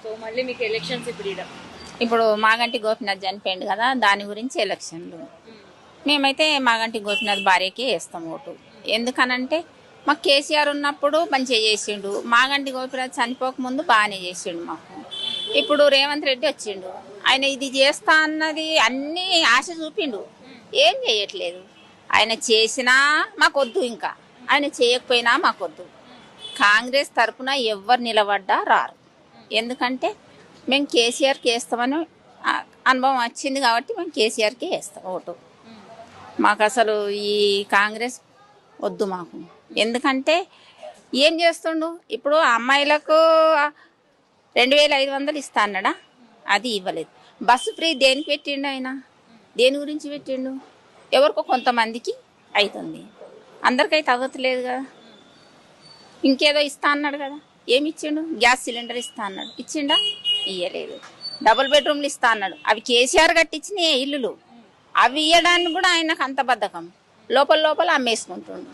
So మళ్ళీ మీకు elections ఇప్పుడు ఈడ ఇప్పుడు మాగంటి గోపినాథ్ చనిపోయిండు కదా, దాని గురించి ఎలక్షన్లు. మేమైతే మాగంటి గోపినాథ్ భార్యకి వేస్తాం ఓటు. ఎందుకనంటే మాకు కేసీఆర్ ఉన్నప్పుడు మంచిగా చేసిండు, మాగంటి గోపినాథ్ చనిపోకముందు బాగానే చేసిండు మాకు. ఇప్పుడు రేవంత్ రెడ్డి వచ్చిండు, ఆయన ఇది చేస్తా అన్నది అన్నీ ఆశ చూపిండు, ఏం చేయట్లేదు. ఆయన చేసినా మాకొద్దు, ఇంకా ఆయన చేయకపోయినా మాకొద్దు. కాంగ్రెస్ తరఫున ఎవరు నిలబడ్డా రారు. ఎందుకంటే మేము కేసీఆర్కి వేస్తామని అనుభవం వచ్చింది కాబట్టి మేము కేసీఆర్కి వేస్తాం ఓటు. మాకు అసలు ఈ కాంగ్రెస్ వద్దు మాకు. ఎందుకంటే ఏం చేస్తుండు, ఇప్పుడు అమ్మాయిలకు 2500 ఇస్తా అన్నాడా, అది ఇవ్వలేదు. బస్సు ఫ్రీ దేనికి పెట్టిండు ఆయన, దేని గురించి పెట్టిండు? ఎవరికో కొంతమందికి అవుతుంది, అందరికైతే అవ్వట్లేదు కదా. ఇంకేదో ఇస్తా అన్నాడు కదా, ఏమి ఇచ్చిండు? గ్యాస్ సిలిండర్ ఇస్తా అన్నాడు, ఇచ్చిండా? ఇయ్యలేదు. డబుల్ బెడ్రూమ్లు ఇస్తా అన్నాడు, అవి కేసీఆర్ కట్టించిన ఇల్లులు, అవి ఇవ్వడానికి కూడా ఆయనకు అంత బద్ధకం, లోపల లోపల అమ్మేసుకుంటుండు.